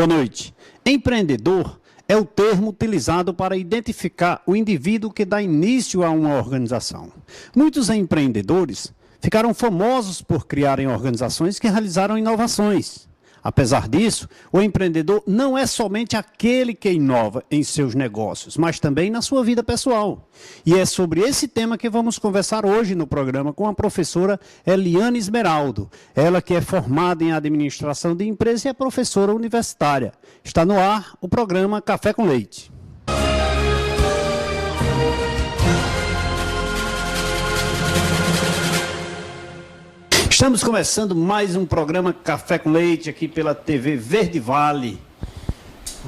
Boa noite. Empreendedor é o termo utilizado para identificar o indivíduo que dá início a uma organização. Muitos empreendedores ficaram famosos por criarem organizações que realizaram inovações. Apesar disso, o empreendedor não é somente aquele que inova em seus negócios, mas também na sua vida pessoal. E é sobre esse tema que vamos conversar hoje no programa com a professora Eliane Esmeraldo. Ela que é formada em administração de empresas e é professora universitária. Está no ar o programa Café com Leite. Estamos começando mais um programa Café com Leite aqui pela TV Verde Vale,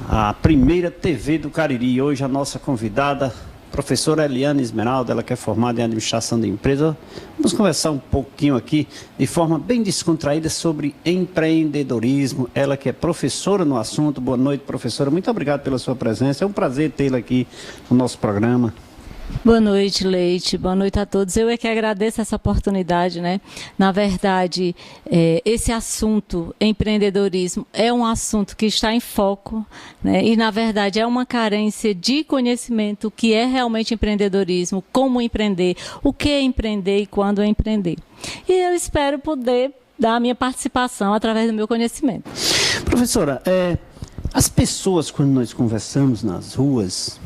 a primeira TV do Cariri. Hoje a nossa convidada, professora Eliane Esmeralda, ela que é formada em administração de empresa. Vamos conversar um pouquinho aqui de forma bem descontraída sobre empreendedorismo. Ela que é professora no assunto. Boa noite, professora. Muito obrigado pela sua presença. É um prazer tê-la aqui no nosso programa. Boa noite, Leite. Boa noite a todos. Eu é que agradeço essa oportunidade, né? Na verdade, esse assunto, empreendedorismo, é um assunto que está em foco, né? E, na verdade, é uma carência de conhecimento, o que é realmente empreendedorismo, como empreender, o que é empreender e quando é empreender. E eu espero poder dar a minha participação através do meu conhecimento. Professora, as pessoas, quando nós conversamos nas ruas,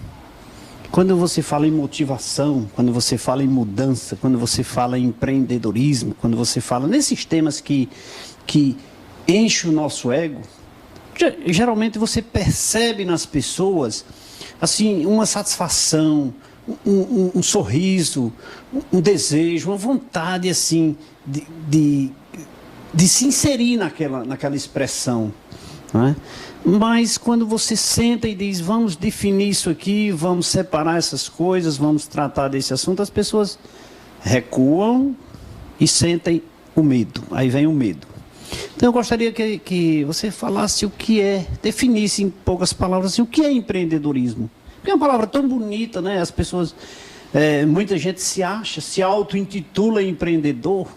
quando você fala em motivação, quando você fala em mudança, quando você fala em empreendedorismo, quando você fala nesses temas que enchem o nosso ego, geralmente você percebe nas pessoas assim, uma satisfação, um sorriso, um desejo, uma vontade assim, de se inserir naquela expressão, não é? Mas quando você senta e diz, vamos definir isso aqui, vamos separar essas coisas, vamos tratar desse assunto, as pessoas recuam e sentem o medo. Aí vem o medo. Então eu gostaria que você falasse o que é, definisse em poucas palavras assim, o que é empreendedorismo. Porque é uma palavra tão bonita, né? As pessoas, muita gente se auto-intitula empreendedor,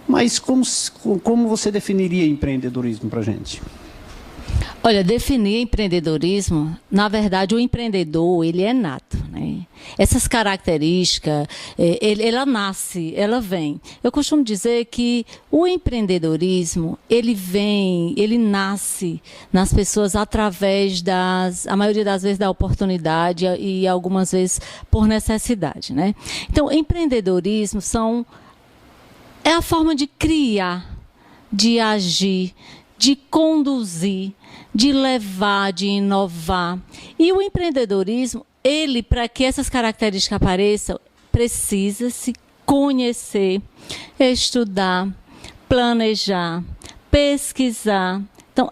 mas como você definiria empreendedorismo para a gente? Olha, definir empreendedorismo, na verdade, o empreendedor, ele é nato, né? Essas características, ela nasce, ela vem. Eu costumo dizer que o empreendedorismo, ele nasce nas pessoas através a maioria das vezes, da oportunidade e algumas vezes por necessidade, né? Então, empreendedorismo é a forma de criar, de agir, de conduzir, de levar, de inovar. E o empreendedorismo, para que essas características apareçam, precisa se conhecer, estudar, planejar, pesquisar. Então,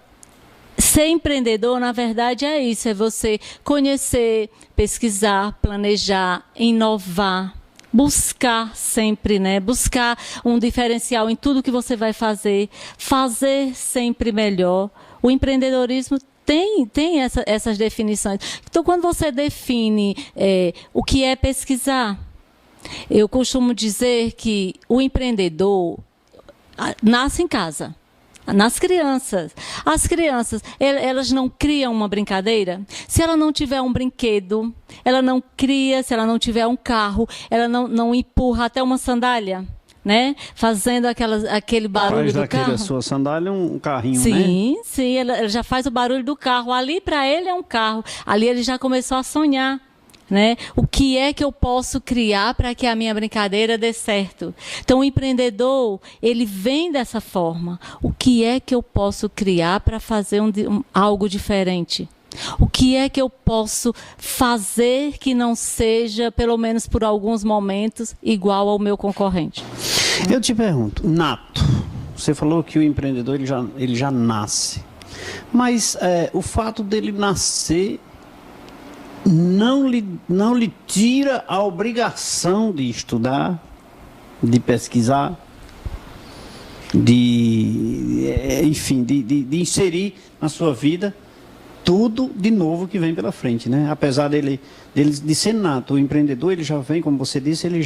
ser empreendedor, na verdade, é isso, é você conhecer, pesquisar, planejar, inovar, buscar sempre, né? Buscar um diferencial em tudo que você vai fazer sempre melhor. O empreendedorismo tem essas definições. Então, quando você define o que é pesquisar, eu costumo dizer que o empreendedor nasce em casa. Nas crianças. As crianças, elas não criam uma brincadeira. Se ela não tiver um brinquedo, ela não cria. Se ela não tiver um carro, ela não empurra até uma sandália, né? Fazendo aquele barulho do carro. Faz a sua sandália um carrinho, sim, né? Sim, ela já faz o barulho do carro. Ali, para ele, é um carro. Ali ele já começou a sonhar, né? O que é que eu posso criar para que a minha brincadeira dê certo? Então, o empreendedor, ele vem dessa forma. O que é que eu posso criar para fazer algo diferente? O que é que eu posso fazer que não seja, pelo menos por alguns momentos, igual ao meu concorrente? Eu te pergunto, nato, você falou que o empreendedor ele já nasce, mas o fato dele nascer não lhe tira a obrigação de estudar, de pesquisar, enfim, de inserir na sua vida tudo de novo que vem pela frente, né? Apesar de ser nato, o empreendedor, ele já vem, como você disse, ele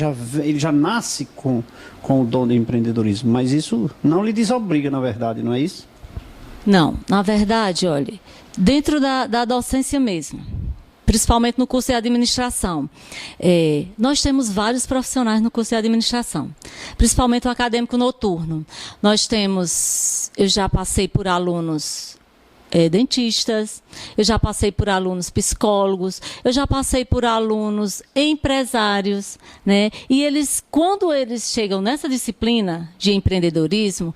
já nasce com o dom do empreendedorismo, mas isso não lhe desobriga, na verdade, não é isso? Não, na verdade, olha, dentro da docência mesmo, principalmente no curso de administração. Nós temos vários profissionais no curso de administração, principalmente o acadêmico noturno. Eu já passei por alunos dentistas, eu já passei por alunos psicólogos, eu já passei por alunos empresários, né? E quando eles chegam nessa disciplina de empreendedorismo,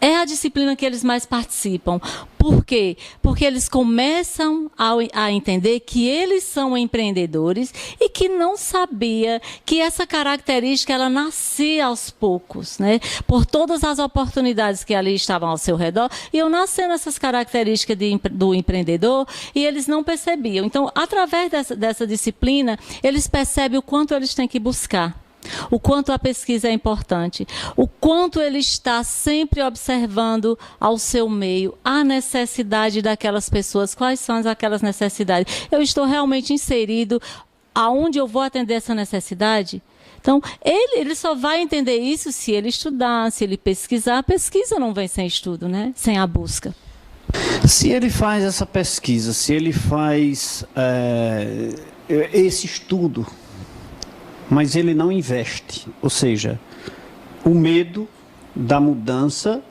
é a disciplina que eles mais participam. Por quê? Porque eles começam a entender que eles são empreendedores e que não sabia que essa característica ela nascia aos poucos, né? Por todas as oportunidades que ali estavam ao seu redor, iam nascendo essas características do empreendedor e eles não percebiam. Então, através dessa disciplina, eles percebem o quanto eles têm que buscar. O quanto a pesquisa é importante, o quanto ele está sempre observando ao seu meio a necessidade daquelas pessoas, quais são aquelas necessidades. Eu estou realmente inserido aonde eu vou atender essa necessidade? Então, ele só vai entender isso se ele estudar, se ele pesquisar. A pesquisa não vem sem estudo, né? Sem a busca. Se ele faz essa pesquisa, se ele faz esse estudo, mas ele não investe, ou seja, o medo da mudança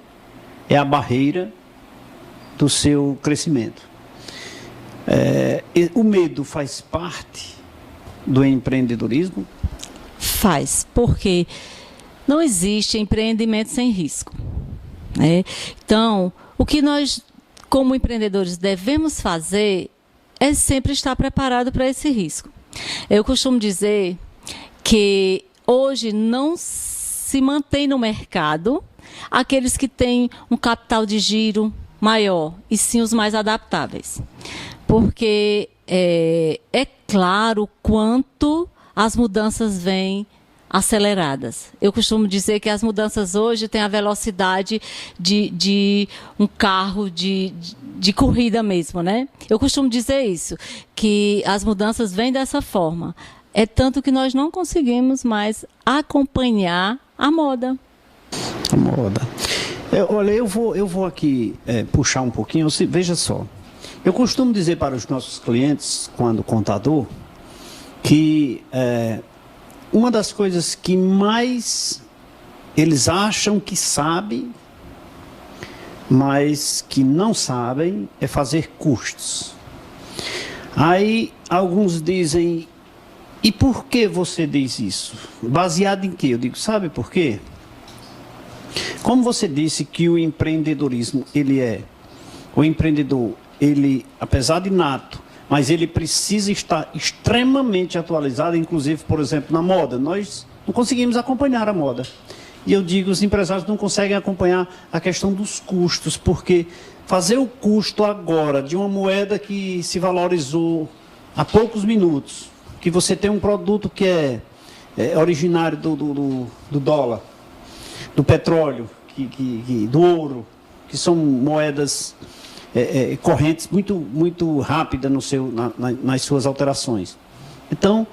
é a barreira do seu crescimento. O medo faz parte do empreendedorismo? Faz, porque não existe empreendimento sem risco, né? Então, o que nós, como empreendedores, devemos fazer é sempre estar preparado para esse risco. Eu costumo dizer que hoje não se mantém no mercado aqueles que têm um capital de giro maior, e sim os mais adaptáveis. Porque é claro quanto as mudanças vêm aceleradas. Eu costumo dizer que as mudanças hoje têm a velocidade de um carro de corrida mesmo, né? Eu costumo dizer isso, que as mudanças vêm dessa forma. É tanto que nós não conseguimos mais acompanhar a moda. A moda. Olha, eu vou aqui puxar um pouquinho. Veja só. Eu costumo dizer para os nossos clientes, quando contador, que uma das coisas que mais eles acham que sabem, mas que não sabem, é fazer custos. Aí alguns dizem: e por que você diz isso? Baseado em quê? Eu digo, sabe por quê? Como você disse que o empreendedorismo, o empreendedor, ele, apesar de nato, mas ele precisa estar extremamente atualizado, inclusive, por exemplo, na moda. Nós não conseguimos acompanhar a moda. E eu digo, os empresários não conseguem acompanhar a questão dos custos, porque fazer o custo agora de uma moeda que se valorizou há poucos minutos, que você tem um produto que é originário do dólar, do petróleo, do ouro, que são moedas correntes muito rápidas nas suas alterações. Então,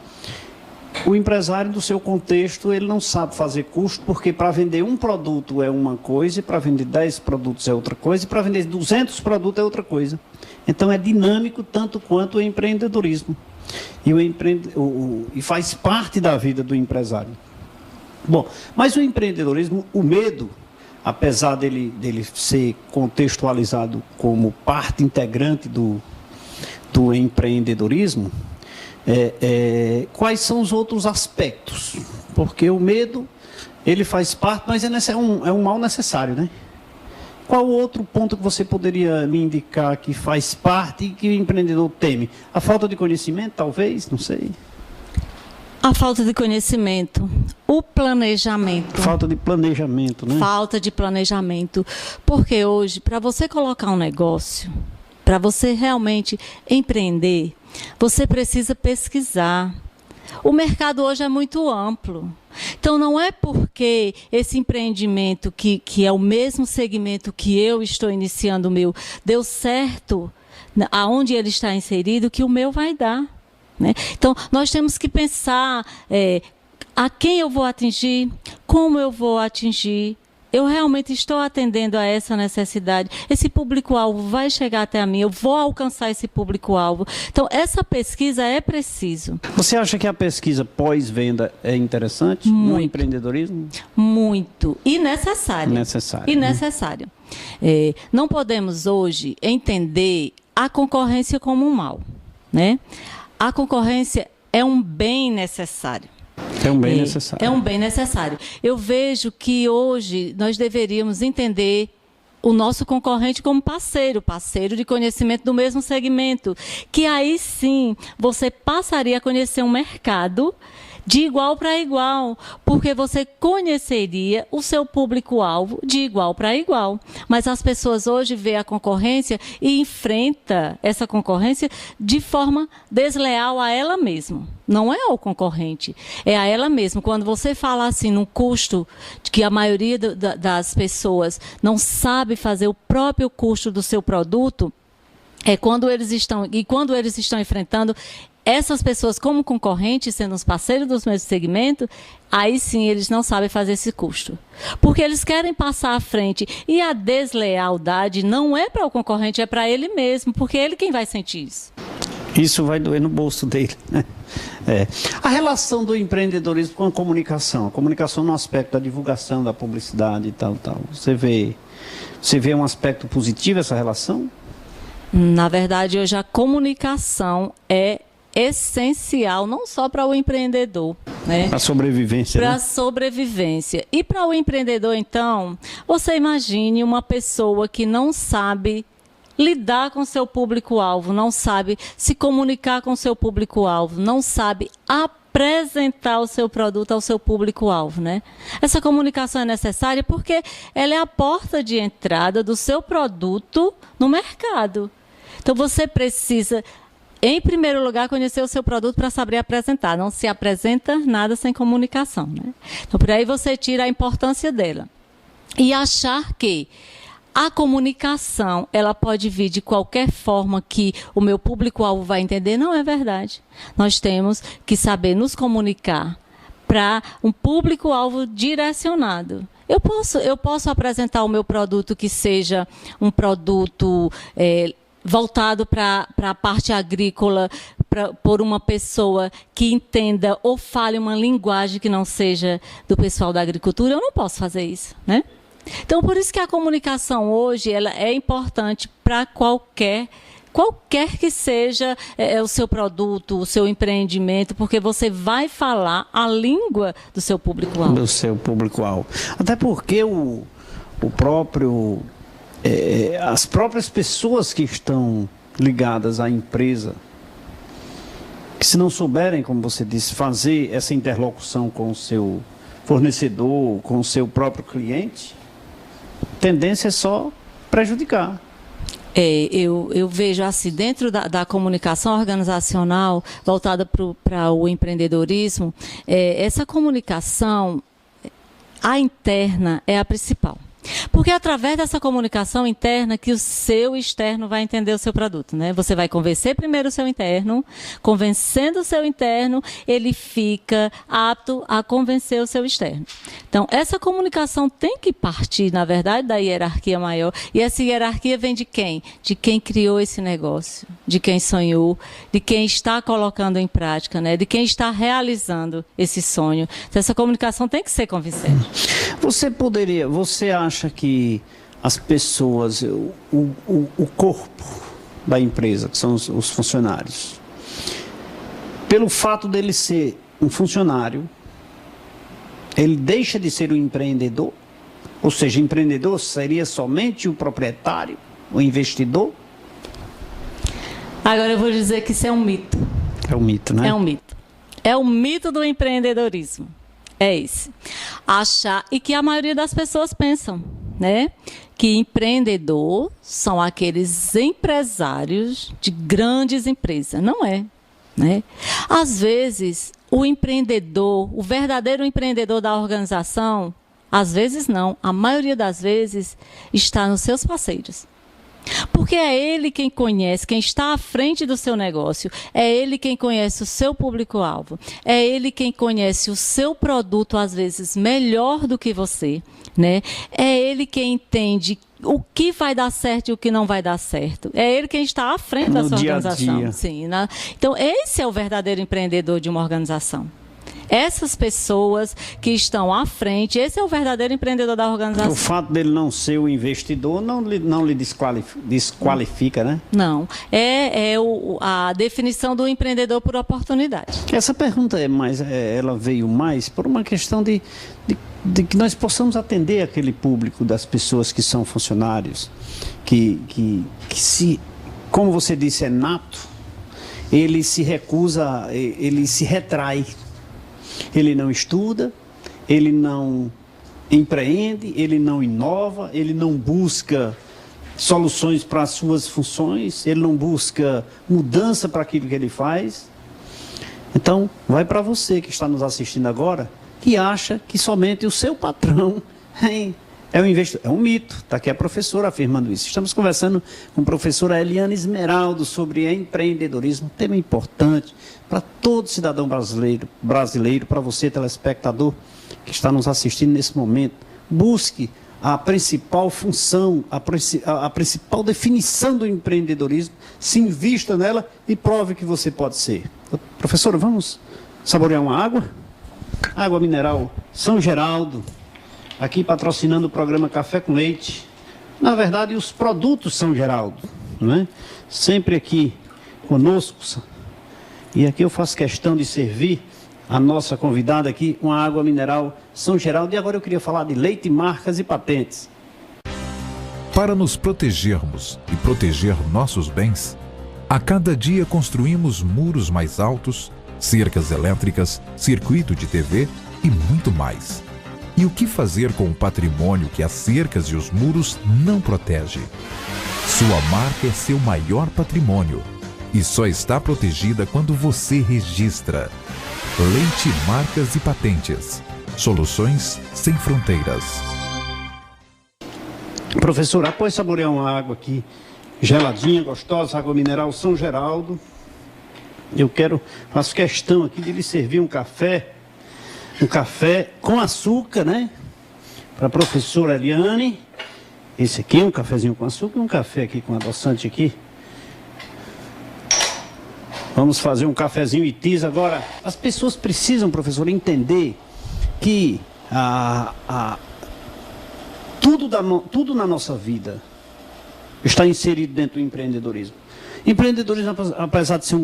o empresário, do seu contexto, ele não sabe fazer custo, porque para vender um produto é uma coisa, para vender 10 produtos é outra coisa, e para vender 200 produtos é outra coisa. Então, é dinâmico tanto quanto o empreendedorismo. E faz parte da vida do empresário. Bom, mas o empreendedorismo, o medo, apesar dele ser contextualizado como parte integrante do empreendedorismo, quais são os outros aspectos? Porque o medo, ele faz parte, mas é um mal necessário, né? Qual outro ponto que você poderia me indicar que faz parte e que o empreendedor teme? A falta de conhecimento, talvez? Não sei. A falta de conhecimento, o planejamento. Falta de planejamento, né? Falta de planejamento. Porque hoje, para você colocar um negócio, para você realmente empreender, você precisa pesquisar. O mercado hoje é muito amplo. Então, não é porque esse empreendimento, que é o mesmo segmento que eu estou iniciando o meu, deu certo aonde ele está inserido, que o meu vai dar, né? Então, nós temos que pensar a quem eu vou atingir, como eu vou atingir, eu realmente estou atendendo a essa necessidade? Esse público-alvo vai chegar até a mim? Eu vou alcançar esse público-alvo? Então, essa pesquisa é preciso. Você acha que a pesquisa pós-venda é interessante no empreendedorismo? Muito. E necessária. Necessária. E necessária. Não podemos hoje entender a concorrência como um mal, né? A concorrência é um bem necessário. É um bem necessário. É um bem necessário. Eu vejo que hoje nós deveríamos entender o nosso concorrente como parceiro de conhecimento do mesmo segmento, que aí sim você passaria a conhecer um mercado de igual para igual, porque você conheceria o seu público-alvo de igual para igual. Mas as pessoas hoje veem a concorrência e enfrentam essa concorrência de forma desleal a ela mesma. Não é ao concorrente, é a ela mesma. Quando você fala assim num custo que a maioria das pessoas não sabe fazer o próprio custo do seu produto, quando eles estão enfrentando essas pessoas como concorrentes, sendo os parceiros dos mesmos segmentos, aí sim eles não sabem fazer esse custo. Porque eles querem passar à frente. E a deslealdade não é para o concorrente, é para ele mesmo, porque é ele quem vai sentir isso. Isso vai doer no bolso dele, né? A relação do empreendedorismo com a comunicação no aspecto da divulgação, da publicidade e tal. Você vê um aspecto positivo essa relação? Na verdade, hoje a comunicação é essencial, não só para o empreendedor, né? Para a sobrevivência. Para a sobrevivência. E para o empreendedor, então, você imagine uma pessoa que não sabe lidar com seu público-alvo, não sabe se comunicar com seu público-alvo, não sabe apresentar o seu produto ao seu público-alvo, né? Essa comunicação é necessária porque ela é a porta de entrada do seu produto no mercado. Então, você precisa, em primeiro lugar, conhecer o seu produto para saber apresentar. Não se apresenta nada sem comunicação, né? Então, por aí você tira a importância dela. E achar que a comunicação, ela pode vir de qualquer forma que o meu público-alvo vai entender, não é verdade. Nós temos que saber nos comunicar para um público-alvo direcionado. Eu posso apresentar o meu produto que seja um produto voltado para a parte agrícola, por uma pessoa que entenda ou fale uma linguagem que não seja do pessoal da agricultura. Eu não posso fazer isso, né? Então, por isso que a comunicação hoje ela é importante para qualquer que seja o seu produto, o seu empreendimento, porque você vai falar a língua do seu público-alvo. Do seu público-alvo. Até porque as próprias pessoas que estão ligadas à empresa, que se não souberem, como você disse, fazer essa interlocução com o seu fornecedor, com o seu próprio cliente, a tendência é só prejudicar. Eu vejo assim, dentro da comunicação organizacional voltada para o empreendedorismo, essa comunicação, a interna, é a principal. Porque é através dessa comunicação interna que o seu externo vai entender o seu produto, né? Você vai convencer primeiro o seu interno, convencendo o seu interno, ele fica apto a convencer o seu externo. Então, essa comunicação tem que partir, na verdade, da hierarquia maior. E essa hierarquia vem de quem? De quem criou esse negócio, de quem sonhou, de quem está colocando em prática, né? De quem está realizando esse sonho. Então, essa comunicação tem que ser convincente. Você acha que as pessoas, o corpo da empresa, que são os funcionários, pelo fato dele ser um funcionário, ele deixa de ser um empreendedor? Ou seja, empreendedor seria somente o proprietário, o investidor? Agora eu vou dizer que isso é um mito. É um mito, né? É um mito. É o mito do empreendedorismo. É esse. Achar, e que a maioria das pessoas pensam, né? Que empreendedor são aqueles empresários de grandes empresas. Não é, né? Às vezes, o empreendedor, o verdadeiro empreendedor da organização, às vezes não, a maioria das vezes está nos seus parceiros. Porque é ele quem conhece, quem está à frente do seu negócio, é ele quem conhece o seu público-alvo, é ele quem conhece o seu produto, às vezes, melhor do que você, né? É ele quem entende o que vai dar certo e o que não vai dar certo. É ele quem está à frente da sua organização. Sim, né? Então, esse é o verdadeiro empreendedor de uma organização. Essas pessoas que estão à frente, esse é o verdadeiro empreendedor da organização. O fato dele não ser o investidor não lhe desqualifica, né? Não. A definição do empreendedor por oportunidade. Essa pergunta ela veio mais por uma questão de que nós possamos atender aquele público das pessoas que são funcionários, que como você disse, é nato, ele se recusa, ele se retrai. Ele não estuda, ele não empreende, ele não inova, ele não busca soluções para as suas funções, ele não busca mudança para aquilo que ele faz. Então, vai para você que está nos assistindo agora, que acha que somente o seu patrão é um investidor. É um mito. Está aqui a professora afirmando isso. Estamos conversando com a professora Eliane Esmeraldo sobre empreendedorismo, tema importante para todo cidadão brasileiro, para você, telespectador, que está nos assistindo nesse momento. Busque a principal função, a principal definição do empreendedorismo, se invista nela e prove que você pode ser. Professora, vamos saborear uma água? Água mineral São Geraldo, aqui patrocinando o programa Café com Leite. Na verdade, os produtos São Geraldo, não é? Sempre aqui conosco. E aqui eu faço questão de servir a nossa convidada aqui uma água mineral São Geraldo. E agora eu queria falar de leite, marcas e patentes. Para nos protegermos e proteger nossos bens, a cada dia construímos muros mais altos, cercas elétricas, circuito de TV e muito mais. E o que fazer com o patrimônio que as cercas e os muros não protegem? Sua marca é seu maior patrimônio e só está protegida quando você registra. Leite, marcas e patentes. Soluções sem fronteiras. Professor, após saborear uma água aqui, geladinha, gostosa, água mineral São Geraldo, faço questão aqui de lhe servir um café com açúcar, né? Para a professora Eliane. Esse aqui é um cafezinho com açúcar e um café aqui com adoçante aqui. Vamos fazer um cafezinho Itiza agora. As pessoas precisam, professor, entender que tudo na nossa vida está inserido dentro do empreendedorismo. Empreendedorismo, apesar de ser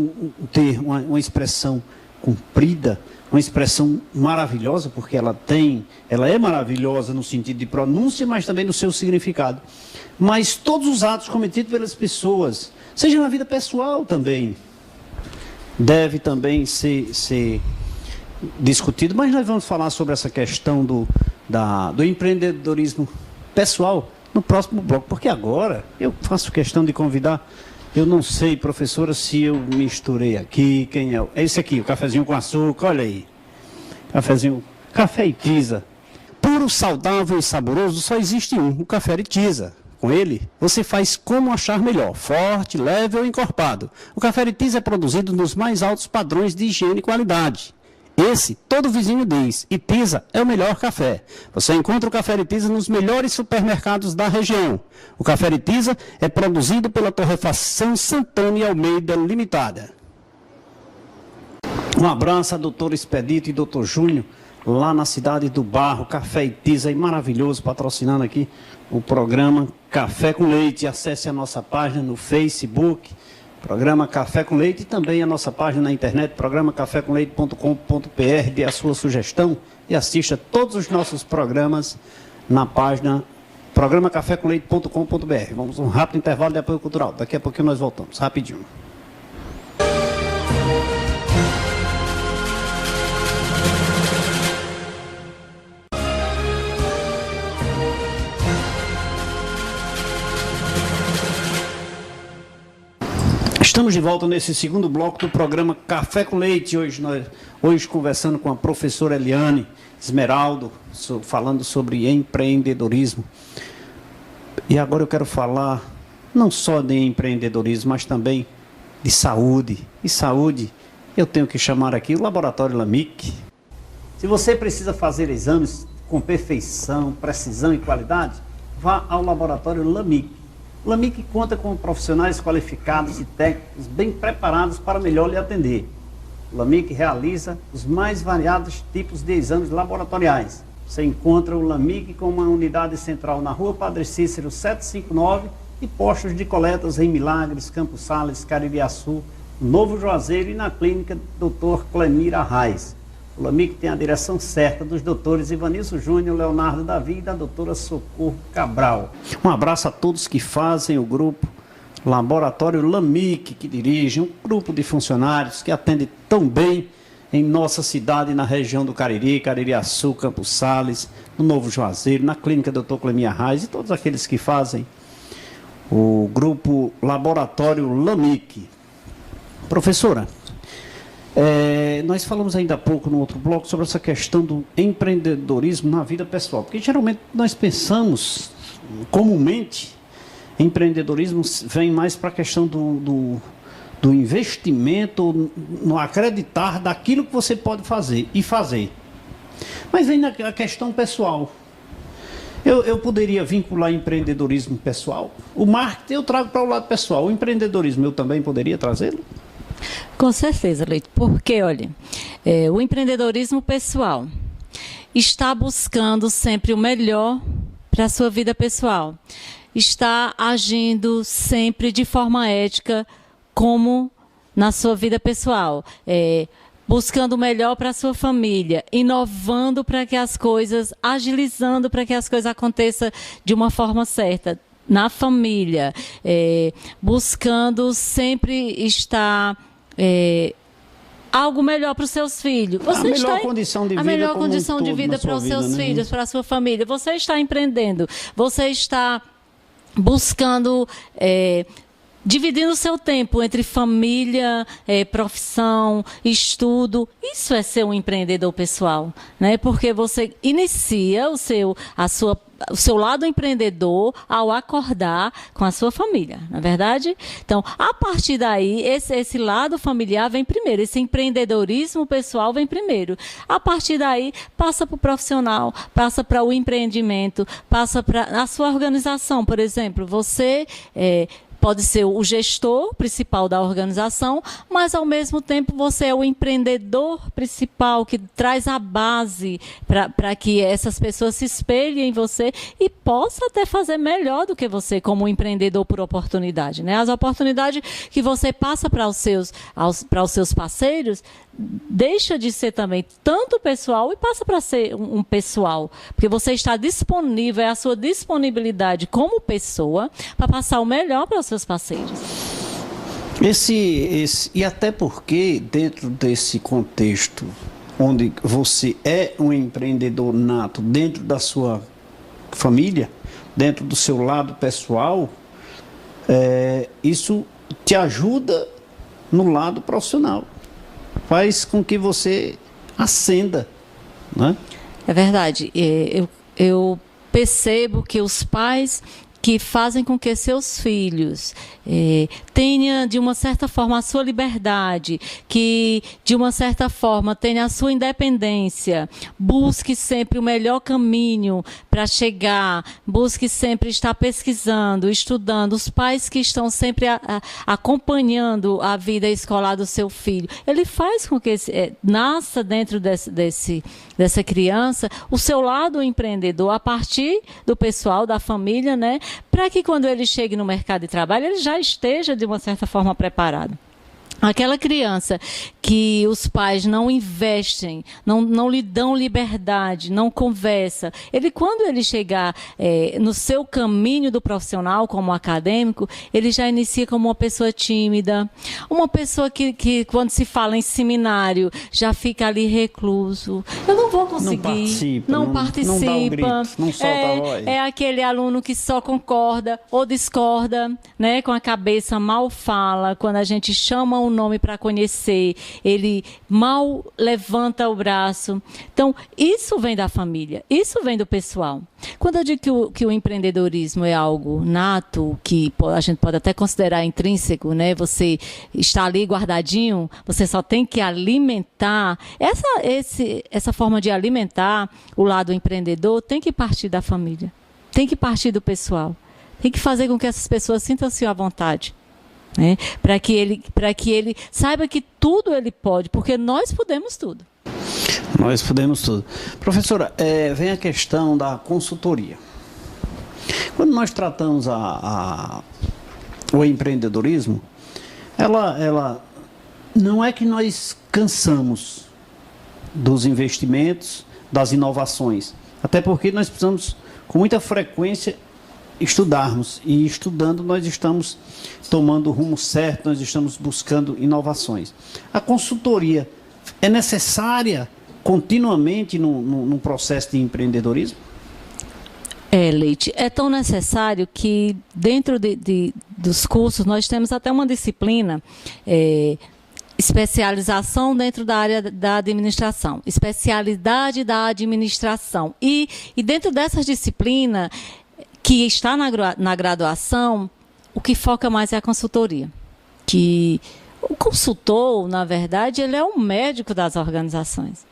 ter uma expressão comprida, uma expressão maravilhosa, porque ela é maravilhosa no sentido de pronúncia, mas também no seu significado. Mas todos os atos cometidos pelas pessoas, seja na vida pessoal também, deve também ser discutido. Mas nós vamos falar sobre essa questão do empreendedorismo pessoal no próximo bloco, porque agora eu faço questão de convidar. Eu não sei, professora, se eu misturei aqui, quem é? É esse aqui, o cafezinho com açúcar, olha aí. Café Itiza. Puro, saudável e saboroso, só existe um, o café Itiza. Com ele, você faz como achar melhor, forte, leve ou encorpado. O café Itiza é produzido nos mais altos padrões de higiene e qualidade. Esse, todo vizinho diz, Itiza é o melhor café. Você encontra o café Itiza nos melhores supermercados da região. O café Itiza é produzido pela Torrefação Santana e Almeida Limitada. Um abraço a doutor Expedito e doutor Júnior, lá na cidade do Barro. Café Itiza, maravilhoso, patrocinando aqui o programa Café com Leite. Acesse a nossa página no Facebook, Programa Café com Leite, e também a nossa página na internet, programacafécomleite.com.br. Dê a sua sugestão e assista todos os nossos programas na página programacafécomleite.com.br. Vamos a um rápido intervalo de apoio cultural. Daqui a pouquinho nós voltamos, rapidinho. Estamos de volta nesse segundo bloco do programa Café com Leite. Hoje conversando com a professora Eliane Esmeraldo, falando sobre empreendedorismo. E agora eu quero falar não só de empreendedorismo, mas também de saúde. E saúde, eu tenho que chamar aqui o Laboratório LAMIC. Se você precisa fazer exames com perfeição, precisão e qualidade, vá ao Laboratório LAMIC. O LAMIC conta com profissionais qualificados e técnicos bem preparados para melhor lhe atender. O LAMIC realiza os mais variados tipos de exames laboratoriais. Você encontra o LAMIC com uma unidade central na Rua Padre Cícero 759 e postos de coletas em Milagres, Campos Sales, Caririaçu, Novo Juazeiro e na clínica Dr. Clemir Arraes. O LAMIC tem a direção certa dos doutores Ivanilson Júnior, Leonardo Davi e da doutora Socorro Cabral. Um abraço a todos que fazem o grupo Laboratório LAMIC, que dirige um grupo de funcionários que atende tão bem em nossa cidade, na região do Cariri, Caririaçu, Campos Sales, no Novo Juazeiro, na clínica Dr. Clemir Arraes e todos aqueles que fazem o grupo Laboratório LAMIC. Professora, nós falamos ainda há pouco no outro bloco sobre essa questão do empreendedorismo na vida pessoal, porque geralmente nós pensamos, comumente, empreendedorismo vem mais para a questão do investimento, no acreditar daquilo que você pode fazer e fazer. Mas vem a questão pessoal. Eu poderia vincular empreendedorismo pessoal? O marketing eu trago para o lado pessoal. O empreendedorismo eu também poderia trazê-lo? Com certeza, Leite. Porque, olha, o empreendedorismo pessoal está buscando sempre o melhor para a sua vida pessoal. Está agindo sempre de forma ética, como na sua vida pessoal, buscando o melhor para a sua família, inovando para que as coisas, agilizando para que as coisas aconteçam de uma forma certa, na família, buscando sempre estar algo melhor para os seus filhos. Você a melhor condição de vida, a melhor condição de vida para os seus filhos, para a sua família. Você está empreendendo, você está buscando dividindo o seu tempo entre família, profissão, estudo. Isso é ser um empreendedor pessoal, né? Porque você inicia o seu lado empreendedor ao acordar com a sua família, não é verdade? Então, a partir daí, esse lado familiar vem primeiro, esse empreendedorismo pessoal vem primeiro. A partir daí, passa para o profissional, passa para o empreendimento, passa para a sua organização. Por exemplo, você pode ser o gestor principal da organização, mas ao mesmo tempo você é o empreendedor principal que traz a base para que essas pessoas se espelhem em você e possa até fazer melhor do que você como empreendedor por oportunidade, né? As oportunidades que você passa para os seus parceiros deixa de ser também tanto pessoal e passa para ser um pessoal, porque você está disponível, é a sua disponibilidade como pessoa para passar o melhor para os seus parceiros. E até porque dentro desse contexto onde você é um empreendedor nato dentro da sua família, dentro do seu lado pessoal, isso te ajuda no lado profissional. Faz com que você ascenda, né? É verdade. Eu percebo que os pais que fazem com que seus filhos tenham, de uma certa forma, a sua liberdade, que, de uma certa forma, tenha a sua independência, busque sempre o melhor caminho para chegar, busque sempre estar pesquisando, estudando, os pais que estão sempre acompanhando a vida escolar do seu filho, ele faz com que nasça dentro dessa criança o seu lado empreendedor, a partir do pessoal, da família, né? Para que quando ele chegue no mercado de trabalho, ele já esteja, de uma certa forma, preparado. Aquela criança que os pais não investem, não lhe dão liberdade, não conversa, quando ele chegar no seu caminho do profissional, como acadêmico, ele já inicia como uma pessoa tímida, uma pessoa que quando se fala em seminário, já fica ali recluso. Eu não vou conseguir, não participa, não dá um grito, não solta a voz. É aquele aluno que só concorda ou discorda, né, com a cabeça, mal fala. Quando a gente chama o nome para conhecer, ele mal levanta o braço. Então, isso vem da família, isso vem do pessoal. Quando eu digo que o empreendedorismo é algo nato, que a gente pode até considerar intrínseco, né? Você está ali guardadinho, você só tem que alimentar. Essa forma de alimentar o lado empreendedor tem que partir da família, tem que partir do pessoal, tem que fazer com que essas pessoas sintam-se à vontade, né? Para que ele saiba que tudo ele pode, porque nós podemos tudo. Nós podemos tudo. Professora, vem a questão da consultoria. Quando nós tratamos o empreendedorismo, ela não é que nós cansamos dos investimentos, das inovações. Até porque nós precisamos, com muita frequência, estudarmos. E estudando, nós estamos tomando o rumo certo, nós estamos buscando inovações. A consultoria é necessária continuamente no processo de empreendedorismo? Leite, é tão necessário que dentro dos cursos nós temos até uma disciplina, especialização dentro da área da administração, especialidade da administração. E dentro dessas disciplinas que está na graduação, o que foca mais é a consultoria. Que o consultor, na verdade, ele é o médico das organizações.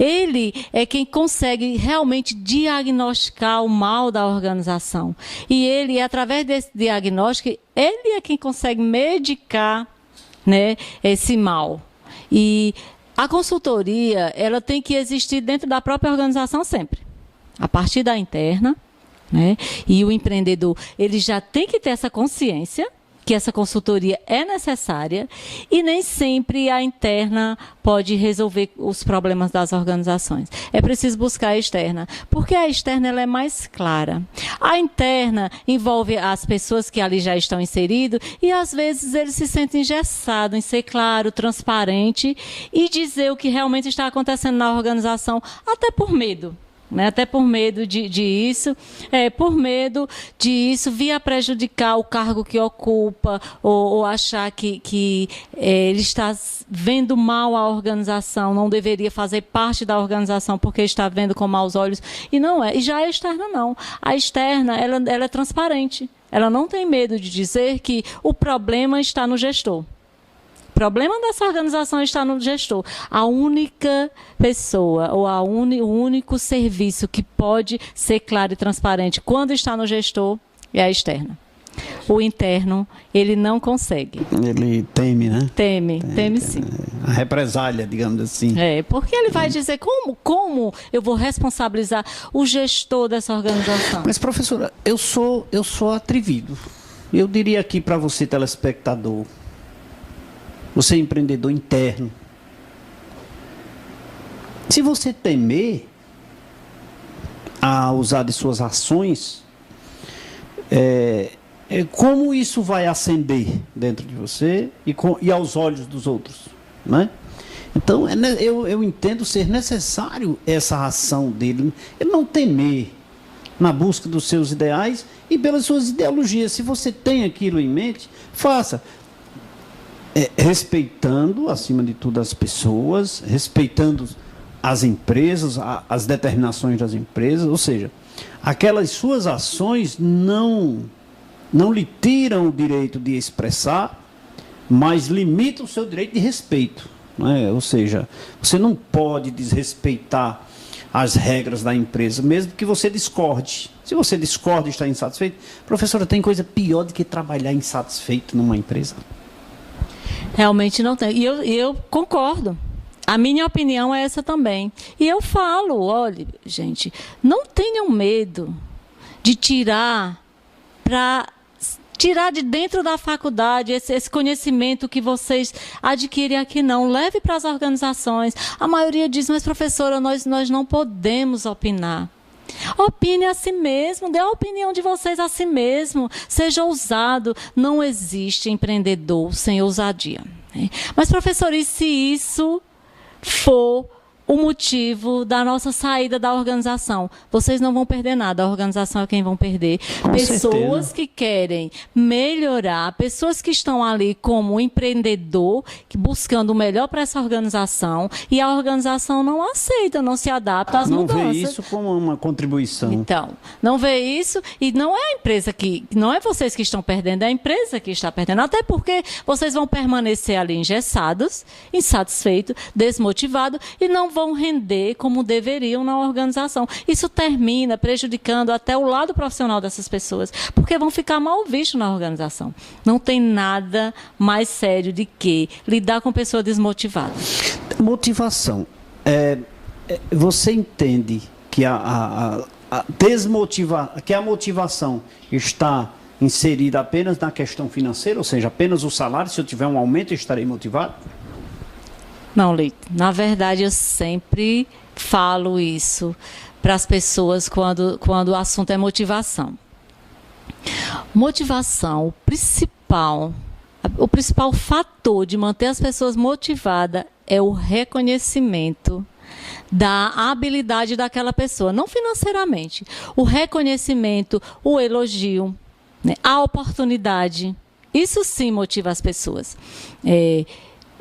Ele é quem consegue realmente diagnosticar o mal da organização. E ele, através desse diagnóstico, ele é quem consegue medicar, né, esse mal. E a consultoria, ela tem que existir dentro da própria organização sempre. A partir da interna, né? E o empreendedor, ele já tem que ter essa consciência que essa consultoria é necessária e nem sempre a interna pode resolver os problemas das organizações. É preciso buscar a externa, porque a externa ela é mais clara. A interna envolve as pessoas que ali já estão inseridas e às vezes eles se sentem engessados em ser claro, transparente e dizer o que realmente está acontecendo na organização, até por medo. Né? Até por medo por medo de isso vir a prejudicar o cargo que ocupa ou achar que ele está vendo mal a organização, não deveria fazer parte da organização porque está vendo com maus olhos. E não é. E já a externa não. A externa ela é transparente. Ela não tem medo de dizer que o problema está no gestor. O problema dessa organização está no gestor. A única pessoa ou o único serviço que pode ser claro e transparente quando está no gestor é a externa. O interno, ele não consegue. Ele teme, né? Teme sim. A represália, digamos assim. Porque ele vai dizer como eu vou responsabilizar o gestor dessa organização. Mas, professora, eu sou atrevido. Eu diria aqui para você, telespectador, você é empreendedor interno. Se você temer a usar de suas ações, como isso vai acender dentro de você e aos olhos dos outros, né? Então, eu entendo ser necessário essa ação dele, ele não temer na busca dos seus ideais e pelas suas ideologias. Se você tem aquilo em mente, faça. Respeitando, acima de tudo, as pessoas, respeitando as empresas, as determinações das empresas, ou seja, aquelas suas ações não lhe tiram o direito de expressar, mas limitam o seu direito de respeito, né? Ou seja, você não pode desrespeitar as regras da empresa, mesmo que você discorde. Se você discorda e está insatisfeito, professora, tem coisa pior do que trabalhar insatisfeito numa empresa? Realmente não tem. E eu concordo. A minha opinião é essa também. E eu falo, olha, gente, não tenham medo de tirar de dentro da faculdade esse conhecimento que vocês adquirem aqui, não. Leve para as organizações. A maioria diz, mas professora, nós não podemos opinar. Opine a si mesmo, dê a opinião de vocês a si mesmo, seja ousado. Não existe empreendedor sem ousadia. Né? Mas, professor, e se isso for o motivo da nossa saída da organização. Vocês não vão perder nada, a organização é quem vão perder. Com Pessoas certeza. que querem melhorar, pessoas que estão ali como empreendedor, buscando o melhor para essa organização, e a organização não aceita, não se adapta às Não mudanças. vê isso como uma contribuição. Então, não vê isso, e não é a empresa que, não é vocês que estão perdendo, é a empresa que está perdendo, até porque vocês vão permanecer ali engessados, insatisfeitos, desmotivados, e não vão render como deveriam na organização. Isso termina prejudicando até o lado profissional dessas pessoas, porque vão ficar mal vistos na organização. Não tem nada mais sério de que lidar com pessoa desmotivada. Motivação. Você entende que que a motivação está inserida apenas na questão financeira, ou seja, apenas o salário, se eu tiver um aumento eu estarei motivado? Não, Leite. Na verdade, eu sempre falo isso para as pessoas quando o assunto é motivação. Motivação, o principal fator de manter as pessoas motivadas é o reconhecimento da habilidade daquela pessoa, não financeiramente. O reconhecimento, o elogio, né, a oportunidade, isso sim motiva as pessoas.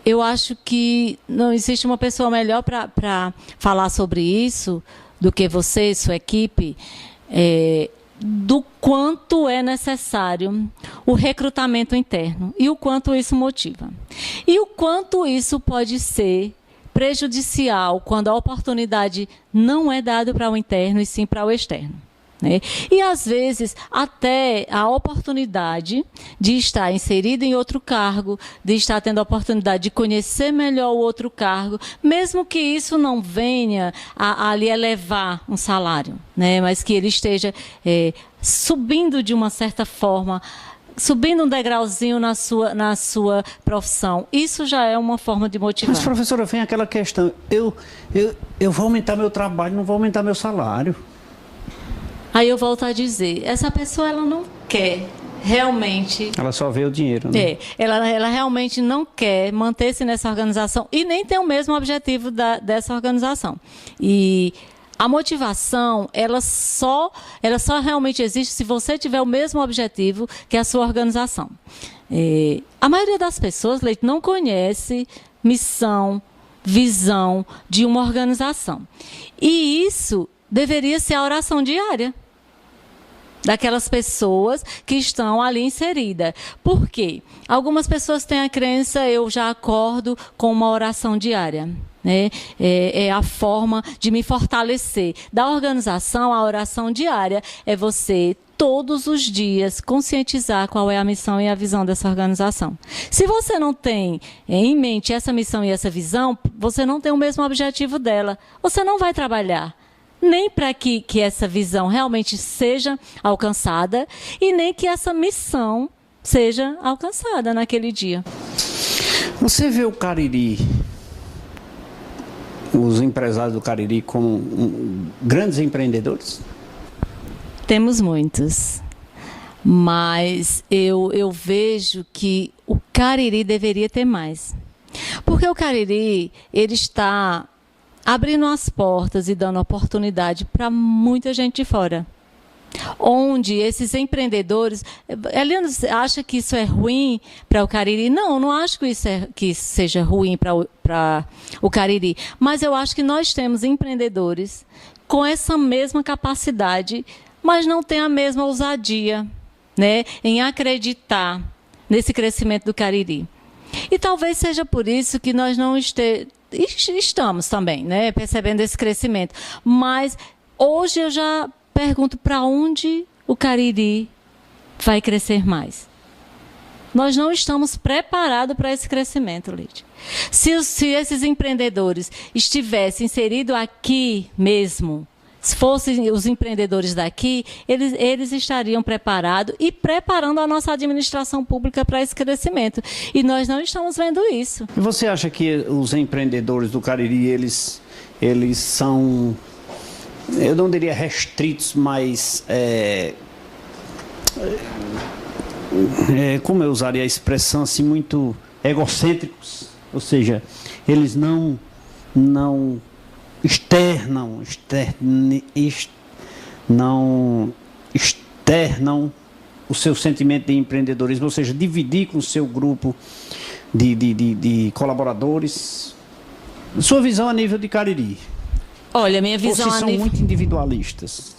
Eu acho que não existe uma pessoa melhor para falar sobre isso do que você e sua equipe, do quanto é necessário o recrutamento interno e o quanto isso motiva. E o quanto isso pode ser prejudicial quando a oportunidade não é dada para o interno e sim para o externo. Né? E, às vezes, até a oportunidade de estar inserido em outro cargo, de estar tendo a oportunidade de conhecer melhor o outro cargo, mesmo que isso não venha a lhe elevar um salário, né? Mas que ele esteja subindo de uma certa forma, subindo um degrauzinho na sua profissão. Isso já é uma forma de motivar. Mas, professora, vem aquela questão, eu vou aumentar meu trabalho, não vou aumentar meu salário. Aí eu volto a dizer, essa pessoa ela não quer realmente... Ela só vê o dinheiro, né? Ela realmente não quer manter-se nessa organização e nem tem o mesmo objetivo dessa organização. E a motivação, ela só realmente existe se você tiver o mesmo objetivo que a sua organização. A maioria das pessoas, Leite, não conhece missão, visão de uma organização. E isso deveria ser a oração diária daquelas pessoas que estão ali inseridas. Por quê? Algumas pessoas têm a crença, eu já acordo com uma oração diária. Né? É a forma de me fortalecer. Da organização, a oração diária é você, todos os dias, conscientizar qual é a missão e a visão dessa organização. Se você não tem em mente essa missão e essa visão, você não tem o mesmo objetivo dela. Você não vai trabalhar nem para que essa visão realmente seja alcançada e nem que essa missão seja alcançada naquele dia. Você vê o Cariri, os empresários do Cariri, como grandes empreendedores? Temos muitos, mas eu vejo que o Cariri deveria ter mais. Porque o Cariri, ele está abrindo as portas e dando oportunidade para muita gente de fora. Onde esses empreendedores... Eliana acha que isso é ruim para o Cariri? Não acho que isso seja ruim para o Cariri. Mas eu acho que nós temos empreendedores com essa mesma capacidade, mas não tem a mesma ousadia, né, em acreditar nesse crescimento do Cariri. E talvez seja por isso que nós não estamos também, né, percebendo esse crescimento. Mas hoje eu já pergunto para onde o Cariri vai crescer mais. Nós não estamos preparados para esse crescimento, Lídia. Se esses empreendedores estivessem inseridos aqui mesmo, se fossem os empreendedores daqui, eles estariam preparados e preparando a nossa administração pública para esse crescimento. E nós não estamos vendo isso. E você acha que os empreendedores do Cariri, eles são, eu não diria restritos, mas como eu usaria a expressão assim, muito egocêntricos? Ou seja, eles não externam o seu sentimento de empreendedorismo, ou seja, dividir com o seu grupo de colaboradores. Sua visão a nível de Cariri? Olha, minha visão Vocês são muito individualistas.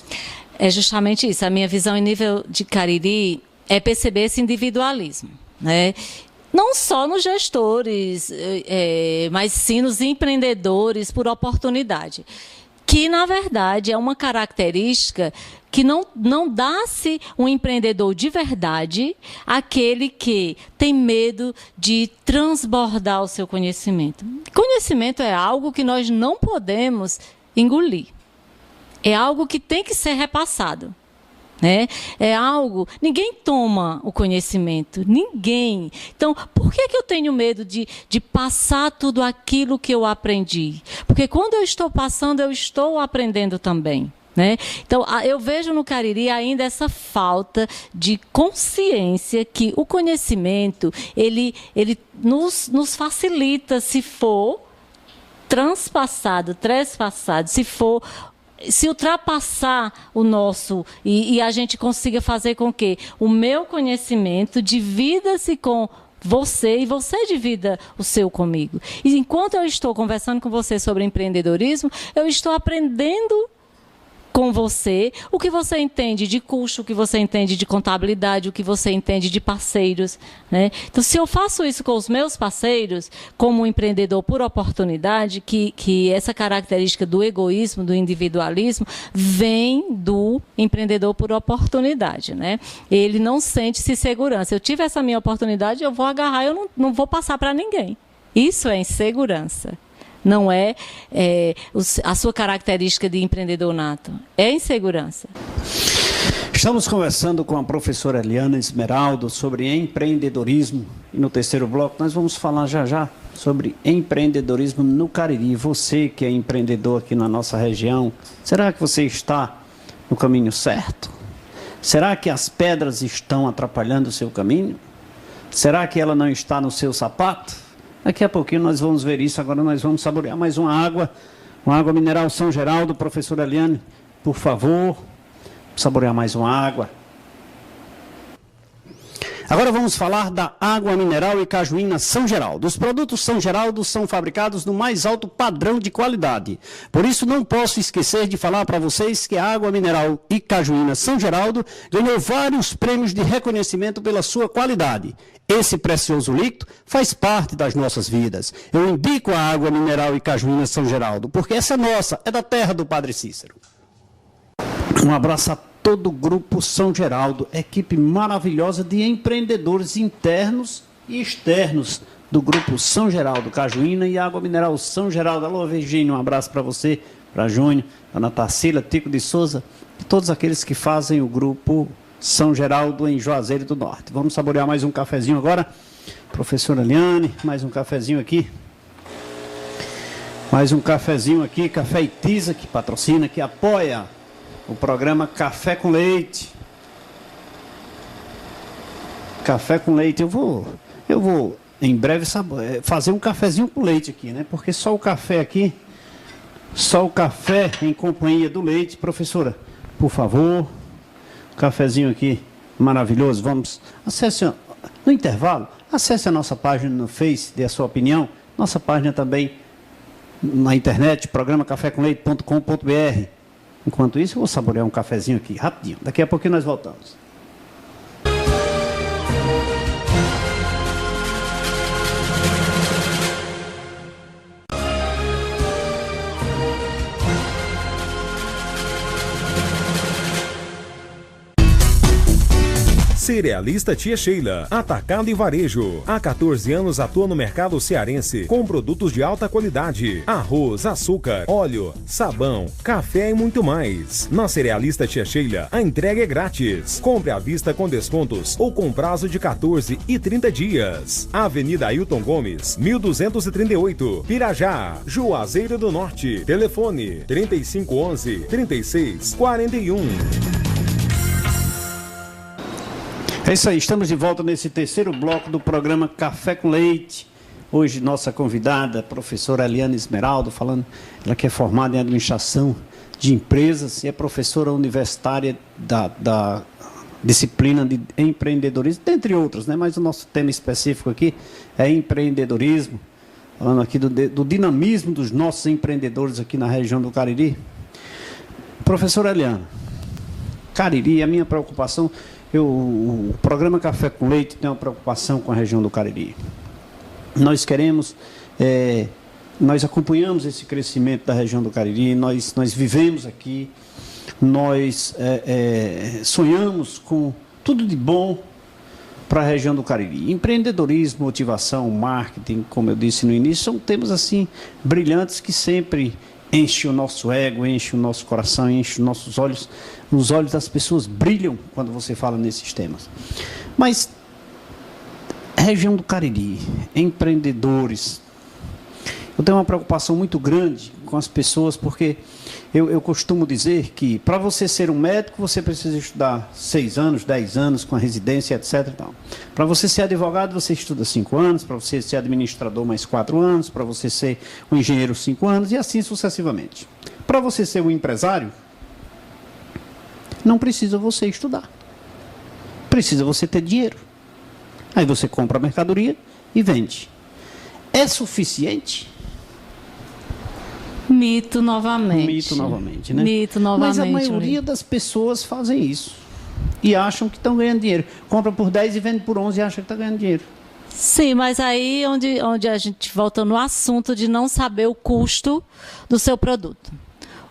É justamente isso. A minha visão em nível de Cariri é perceber esse individualismo, né? Não só nos gestores, mas sim nos empreendedores por oportunidade. Que, na verdade, é uma característica que não dá-se um empreendedor de verdade aquele que tem medo de transbordar o seu conhecimento. Conhecimento é algo que nós não podemos engolir. É algo que tem que ser repassado. Né? É algo... Ninguém toma o conhecimento. Ninguém. Então, por que eu tenho medo de passar tudo aquilo que eu aprendi? Porque quando eu estou passando, eu estou aprendendo também. Né? Então, eu vejo no Cariri ainda essa falta de consciência que o conhecimento, ele nos facilita se for transpassado, se ultrapassar o nosso e a gente consiga fazer com que o meu conhecimento divida-se com você e você divida o seu comigo. E enquanto eu estou conversando com você sobre empreendedorismo, eu estou aprendendo com você o que você entende de custo, o que você entende de contabilidade, o que você entende de parceiros, né? Então, se eu faço isso com os meus parceiros, como um empreendedor por oportunidade, que essa característica do egoísmo, do individualismo, vem do empreendedor por oportunidade, né? Ele não sente-se segurança. Eu tive essa minha oportunidade, eu vou agarrar, eu não vou passar para ninguém. Isso é insegurança. Não é a sua característica de empreendedor nato. É insegurança. Estamos conversando com a professora Eliana Esmeraldo sobre empreendedorismo. E no terceiro bloco nós vamos falar já sobre empreendedorismo no Cariri. Você que é empreendedor aqui na nossa região, será que você está no caminho certo? Será que as pedras estão atrapalhando o seu caminho? Será que ela não está no seu sapato? Daqui a pouquinho nós vamos ver isso. Agora nós vamos saborear mais uma água mineral São Geraldo. Professora Eliane, por favor, saborear mais uma água. Agora vamos falar da água mineral e cajuína São Geraldo. Os produtos São Geraldo são fabricados no mais alto padrão de qualidade. Por isso não posso esquecer de falar para vocês que a água mineral e cajuína São Geraldo ganhou vários prêmios de reconhecimento pela sua qualidade. Esse precioso líquido faz parte das nossas vidas. Eu indico a água mineral e cajuína São Geraldo, porque essa é nossa, é da terra do Padre Cícero. Um abraço a todo o Grupo São Geraldo, equipe maravilhosa de empreendedores internos e externos do Grupo São Geraldo, Cajuína e Água Mineral São Geraldo. Alô, Virgínio, um abraço para você, para Júnior, Dona Tarsila, Tico de Souza, e todos aqueles que fazem o Grupo São Geraldo em Juazeiro do Norte. Vamos saborear mais um cafezinho agora. Professora Eliane, mais um cafezinho aqui. Mais um cafezinho aqui, Café Itiza, que patrocina, que apoia o programa Café com Leite. Café com Leite. Eu vou em breve fazer um cafezinho com leite aqui, né? Porque só o café aqui, só o café em companhia do leite. Professora, por favor, cafezinho aqui maravilhoso. Vamos, acesse no intervalo, acesse a nossa página no Face, dê a sua opinião. Nossa página também na internet, programa cafécomleite.com.br. Enquanto isso, eu vou saborear um cafezinho aqui, rapidinho. Daqui a pouquinho nós voltamos. Cerealista Tia Sheila, atacado e varejo. Há 14 anos atua no mercado cearense com produtos de alta qualidade: arroz, açúcar, óleo, sabão, café e muito mais. Na Cerealista Tia Sheila, a entrega é grátis. Compre à vista com descontos ou com prazo de 14 e 30 dias. Avenida Ailton Gomes, 1238, Pirajá, Juazeiro do Norte. Telefone 3511-3641. É isso aí, estamos de volta nesse terceiro bloco do programa Café com Leite. hoje nossa convidada, a professora Eliane Esmeraldo, falando, ela que é formada em administração de empresas e é professora universitária da disciplina de empreendedorismo, dentre outros, né? Mas o nosso tema específico aqui é empreendedorismo, falando aqui do dinamismo dos nossos empreendedores aqui na região do Cariri. Professora Eliane, Cariri, a minha preocupação, o programa Café com Leite tem uma preocupação com a região do Cariri. Nós queremos, nós acompanhamos esse crescimento da região do Cariri, nós vivemos aqui, nós sonhamos com tudo de bom para a região do Cariri. Empreendedorismo, motivação, marketing, como eu disse no início, são temas assim brilhantes que sempre enchem o nosso ego, enchem o nosso coração, enchem os nossos olhos. Os olhos das pessoas brilham quando você fala nesses temas. Mas região do Cariri, empreendedores, eu tenho uma preocupação muito grande com as pessoas, porque eu costumo dizer que para você ser um médico, você precisa estudar 6 anos, 10 anos, com a residência, etc. Para você ser advogado, você estuda 5 anos, para você ser administrador, mais 4 anos, para você ser um engenheiro, 5 anos, e assim sucessivamente. Para você ser um empresário, não precisa você estudar. Precisa você ter dinheiro. Aí você compra a mercadoria e vende. É suficiente? Mito novamente. Mito novamente, né? Mito novamente. Mas a maioria das pessoas fazem isso. E acham que estão ganhando dinheiro. Compra por 10 e vende por 11 e acha que está ganhando dinheiro. Sim, mas aí onde a gente volta no assunto de não saber o custo do seu produto.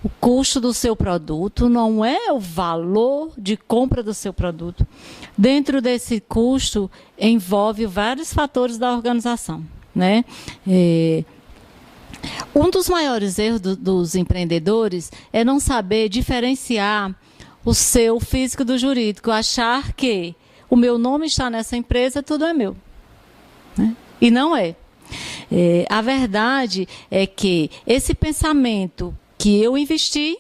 O custo do seu produto não é o valor de compra do seu produto. Dentro desse custo, envolve vários fatores da organização, né? Um dos maiores erros dos empreendedores é não saber diferenciar o seu físico do jurídico, achar que o meu nome está nessa empresa, tudo é meu, né? E não é. A verdade é que esse pensamento que eu investi,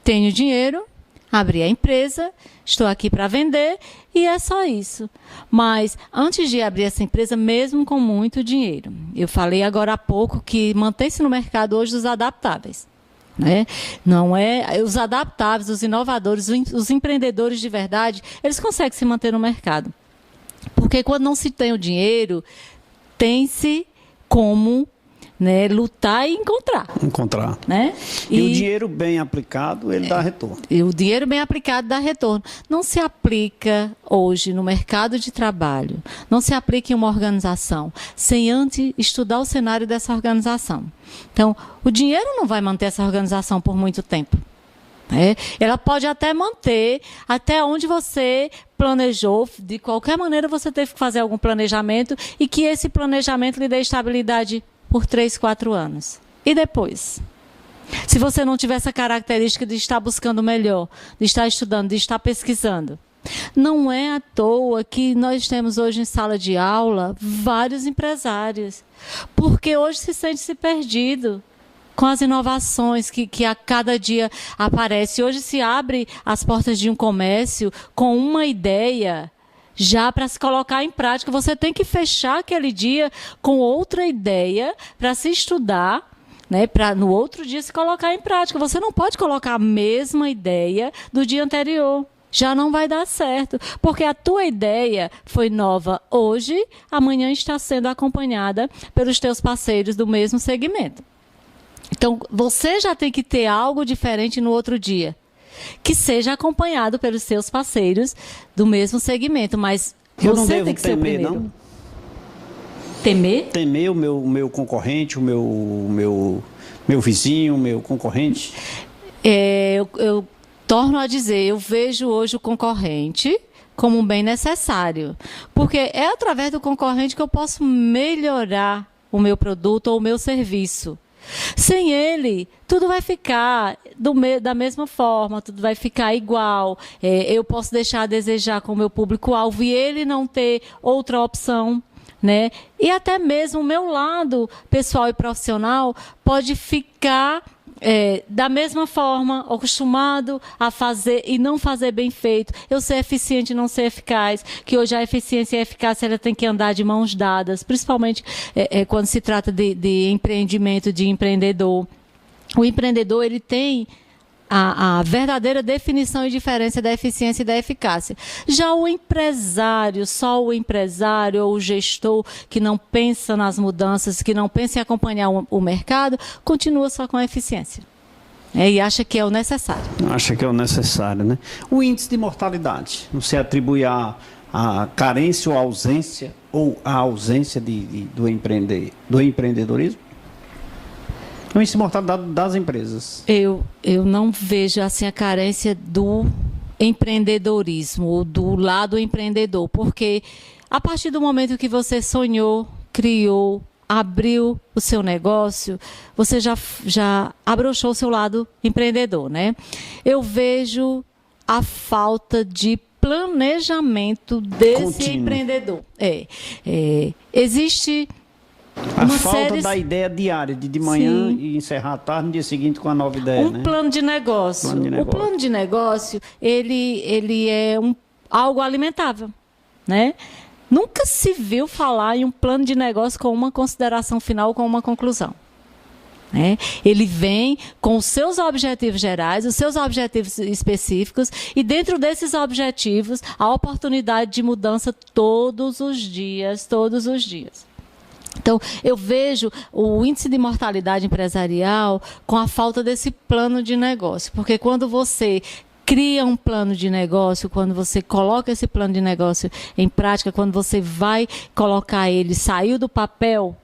tenho dinheiro, abri a empresa, estou aqui para vender e é só isso. Mas antes de abrir essa empresa, mesmo com muito dinheiro, eu falei agora há pouco que mantém-se no mercado hoje os adaptáveis, né? Não é os adaptáveis, os inovadores, os empreendedores de verdade, eles conseguem se manter no mercado. Porque quando não se tem o dinheiro, tem-se como, né, lutar e encontrar. Né? E o dinheiro bem aplicado, ele dá retorno. E o dinheiro bem aplicado dá retorno. Não se aplica hoje no mercado de trabalho, não se aplica em uma organização, sem antes estudar o cenário dessa organização. Então, o dinheiro não vai manter essa organização por muito tempo. Ela pode até manter até onde você planejou, de qualquer maneira você teve que fazer algum planejamento e que esse planejamento lhe dê estabilidade por 3, 4 anos. E depois? Se você não tiver essa característica de estar buscando melhor, de estar estudando, de estar pesquisando. Não é à toa que nós temos hoje em sala de aula vários empresários, porque hoje se sente-se perdido com as inovações que a cada dia aparecem. Hoje se abre as portas de um comércio com uma ideia já para se colocar em prática. Você tem que fechar aquele dia com outra ideia para se estudar, né, para no outro dia se colocar em prática. Você não pode colocar a mesma ideia do dia anterior. Já não vai dar certo, porque a tua ideia foi nova hoje, amanhã está sendo acompanhada pelos teus parceiros do mesmo segmento. Então, você já tem que ter algo diferente no outro dia, que seja acompanhado pelos seus parceiros do mesmo segmento, mas você tem que ser o primeiro. Não? Temer? Temer o meu concorrente, o meu vizinho, o meu concorrente? Eu torno a dizer, eu vejo hoje o concorrente como um bem necessário, porque é através do concorrente que eu posso melhorar o meu produto ou o meu serviço. Sem ele, tudo vai ficar da mesma forma, tudo vai ficar igual. Eu posso deixar a desejar com o meu público-alvo e ele não ter outra opção, né? E até mesmo o meu lado pessoal e profissional pode ficar da mesma forma, acostumado a fazer e não fazer bem feito, eu ser eficiente e não ser eficaz, que hoje a eficiência e a eficácia ela tem que andar de mãos dadas, principalmente quando se trata de empreendimento, de empreendedor. O empreendedor ele tem a verdadeira definição e diferença da eficiência e da eficácia. Já o empresário, só o empresário ou o gestor que não pensa nas mudanças, que não pensa em acompanhar o mercado, continua só com a eficiência. E acha que é o necessário. Acha que é o necessário, né? O índice de mortalidade, você atribui a carência ou a ausência do empreendedorismo? O índice de mortalidade das empresas. Eu não vejo assim a carência do empreendedorismo, ou do lado empreendedor, porque a partir do momento que você sonhou, criou, abriu o seu negócio, você já abrochou o seu lado empreendedor, né? Eu vejo a falta de planejamento desse contínuo. Empreendedor. Existe a falta da ideia diária, de manhã Sim. e encerrar à tarde, no dia seguinte com a nova ideia, né? Plano de negócio. O plano de negócio, ele é algo alimentável, né? Nunca se viu falar em um plano de negócio com uma consideração final, com uma conclusão. Né? Ele vem com os seus objetivos gerais, os seus objetivos específicos, e dentro desses objetivos, a oportunidade de mudança todos os dias, todos os dias. Então, eu vejo o índice de mortalidade empresarial com a falta desse plano de negócio. Porque quando você cria um plano de negócio, quando você coloca esse plano de negócio em prática, quando você vai colocar ele, saiu do papel,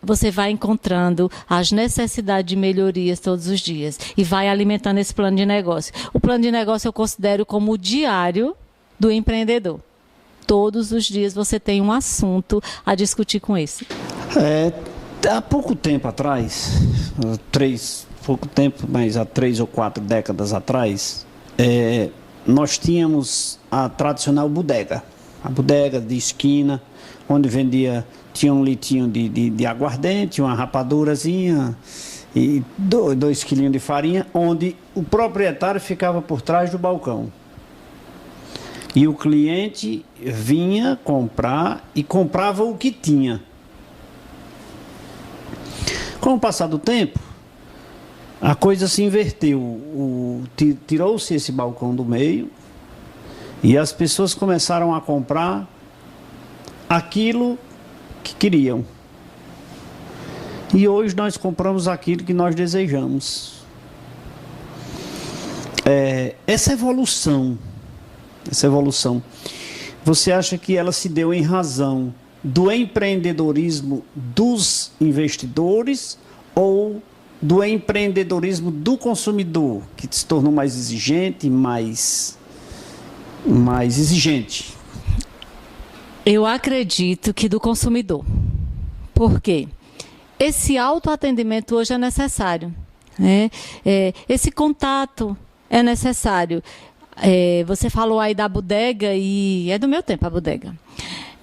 você vai encontrando as necessidades de melhorias todos os dias e vai alimentando esse plano de negócio. O plano de negócio eu considero como o diário do empreendedor. Todos os dias você tem um assunto a discutir com esse. Há pouco tempo atrás, mas há 3 ou 4 décadas atrás, nós tínhamos a tradicional bodega. A bodega de esquina, onde tinha um litinho de aguardente, uma rapadurazinha e 2 quilinhos de farinha, onde o proprietário ficava por trás do balcão. E o cliente vinha comprar e comprava o que tinha. Com o passar do tempo, a coisa se inverteu. Tirou-se esse balcão do meio e as pessoas começaram a comprar aquilo que queriam. E hoje nós compramos aquilo que nós desejamos. Essa evolução, você acha que ela se deu em razão do empreendedorismo dos investidores ou do empreendedorismo do consumidor, que se tornou mais exigente, mais exigente? Eu acredito que do consumidor. Por quê? Esse autoatendimento hoje é necessário, né? Esse contato é necessário. Você falou aí da bodega, e é do meu tempo a bodega.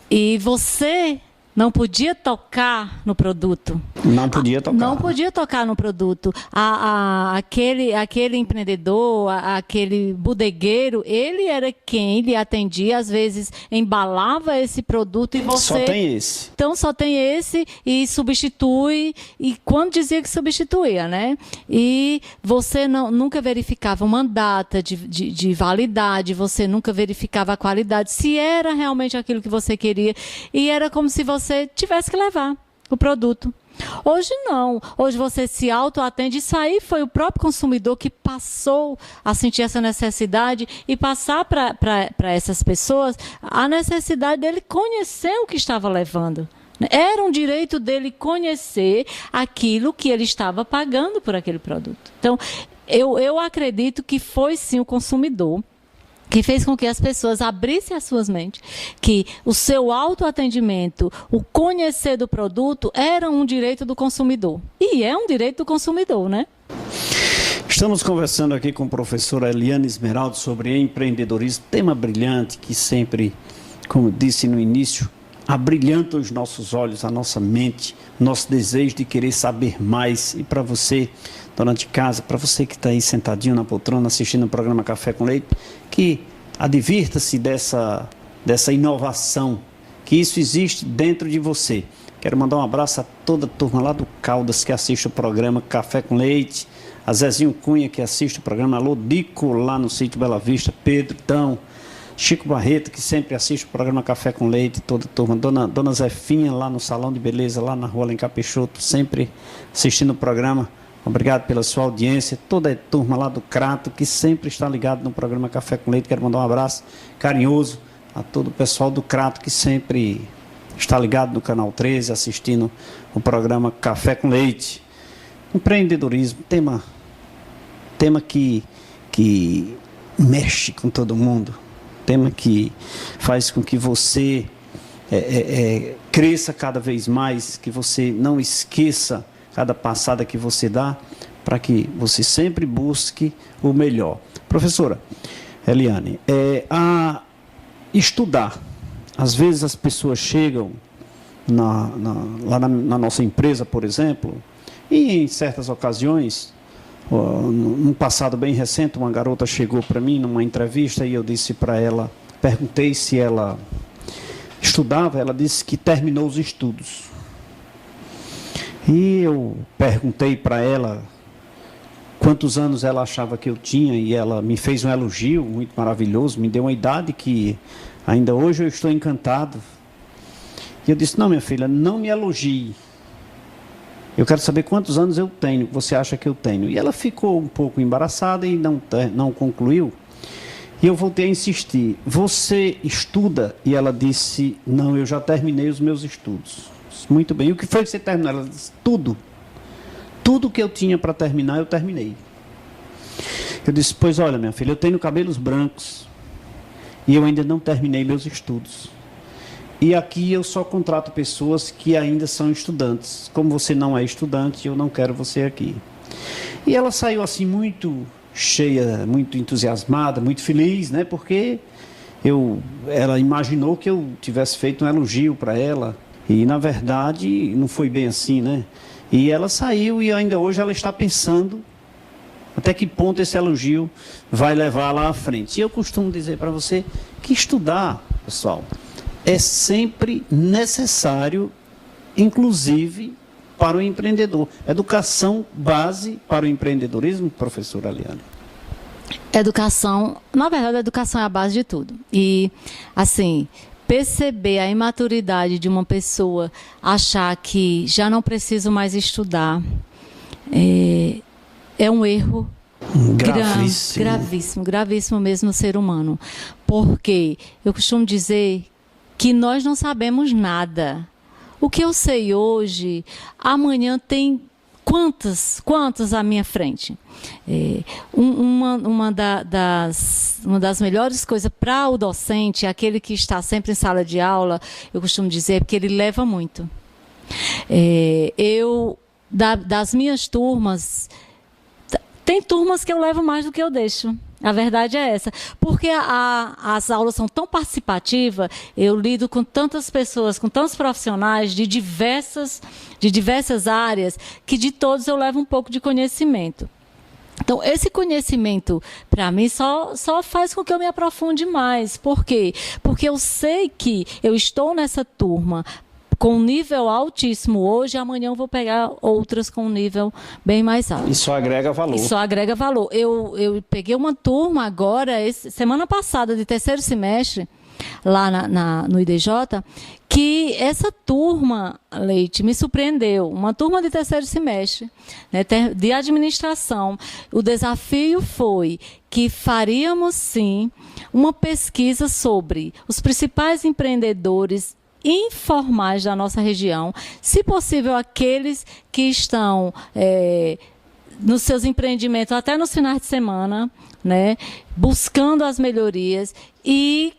E você não podia tocar no produto. Não podia tocar. Não podia tocar no produto. Aquele empreendedor, aquele bodegueiro, ele era quem lhe atendia, às vezes embalava esse produto e você... Só tem esse. Então só tem esse e substitui, e quando dizia que substituía, né? E você nunca verificava uma data de validade, você nunca verificava a qualidade, se era realmente aquilo que você queria, e era como se você tivesse que levar o produto. Hoje não, hoje você se autoatende. Isso aí foi o próprio consumidor que passou a sentir essa necessidade e passar para essas pessoas a necessidade dele conhecer o que estava levando. Era um direito dele conhecer aquilo que ele estava pagando por aquele produto. Então, eu acredito que foi sim o consumidor que fez com que as pessoas abrissem as suas mentes, que o seu autoatendimento, o conhecer do produto, era um direito do consumidor. E é um direito do consumidor, né? Estamos conversando aqui com a professora Eliane Esmeraldo sobre empreendedorismo, tema brilhante que sempre, como disse no início, abrilhanta os nossos olhos, a nossa mente, nosso desejo de querer saber mais. E para você, dona de casa, para você que está aí sentadinho na poltrona assistindo o programa Café com Leite, que advirta-se dessa inovação, que isso existe dentro de você. Quero mandar um abraço a toda a turma lá do Caldas que assiste o programa Café com Leite, a Zezinho Cunha que assiste o programa, alô Dico lá no sítio Bela Vista, Pedro, então, Chico Barreto que sempre assiste o programa Café com Leite, toda a turma, Dona Zefinha lá no Salão de Beleza, lá na rua Alencar Peixoto, sempre assistindo o programa. Obrigado pela sua audiência, toda a turma lá do Crato que sempre está ligado no programa Café com Leite. Quero mandar um abraço carinhoso a todo o pessoal do Crato que sempre está ligado no Canal 13, assistindo o programa Café com Leite. Empreendedorismo, tema que mexe com todo mundo, tema que faz com que você cresça cada vez mais, que você não esqueça cada passada que você dá, para que você sempre busque o melhor. Professora Eliane, a estudar, às vezes as pessoas chegam lá na nossa empresa, por exemplo, e em certas ocasiões, num passado bem recente, uma garota chegou para mim numa entrevista e eu disse para ela, perguntei se ela estudava, ela disse que terminou os estudos. E eu perguntei para ela quantos anos ela achava que eu tinha e ela me fez um elogio muito maravilhoso, me deu uma idade que ainda hoje eu estou encantado. E eu disse, não, minha filha, não me elogie. Eu quero saber quantos anos eu tenho, você acha que eu tenho. E ela ficou um pouco embaraçada e não concluiu. E eu voltei a insistir, você estuda? E ela disse, não, eu já terminei os meus estudos. Muito bem, e o que foi que você terminou? Ela disse, tudo que eu tinha para terminar, eu terminei. Eu disse, pois olha, minha filha, eu tenho cabelos brancos e eu ainda não terminei meus estudos. E aqui eu só contrato pessoas que ainda são estudantes. Como você não é estudante, eu não quero você aqui. E ela saiu assim muito cheia, muito entusiasmada, muito feliz, né? Porque ela imaginou que eu tivesse feito um elogio para ela. E, na verdade, não foi bem assim, né? E ela saiu e ainda hoje ela está pensando até que ponto esse elogio vai levar lá à frente. E eu costumo dizer para você que estudar, pessoal, é sempre necessário, inclusive para o empreendedor. Educação base para o empreendedorismo, professora Eliane? Educação, na verdade, a educação é a base de tudo. E, assim, perceber a imaturidade de uma pessoa, achar que já não preciso mais estudar, é um erro gravíssimo mesmo no ser humano. Porque eu costumo dizer que nós não sabemos nada. O que eu sei hoje, amanhã tem quantos à minha frente? Uma das melhores coisas para o docente, aquele que está sempre em sala de aula, eu costumo dizer, porque ele leva muito. Das minhas turmas, tem turmas que eu levo mais do que eu deixo. A verdade é essa, porque as aulas são tão participativas, eu lido com tantas pessoas, com tantos profissionais de diversas áreas, que de todos eu levo um pouco de conhecimento. Então, esse conhecimento, para mim, só faz com que eu me aprofunde mais. Por quê? Porque eu sei que eu estou nessa turma com um nível altíssimo hoje, amanhã eu vou pegar outras com um nível bem mais alto. Isso agrega valor. Isso agrega valor. Eu peguei uma turma agora, semana passada, de terceiro semestre, lá no IDJ, que essa turma, Leite, me surpreendeu. Uma turma de terceiro semestre, né, de administração. O desafio foi que faríamos, sim, uma pesquisa sobre os principais empreendedores informais da nossa região, se possível aqueles que estão nos seus empreendimentos até nos finais de semana, né, buscando as melhorias e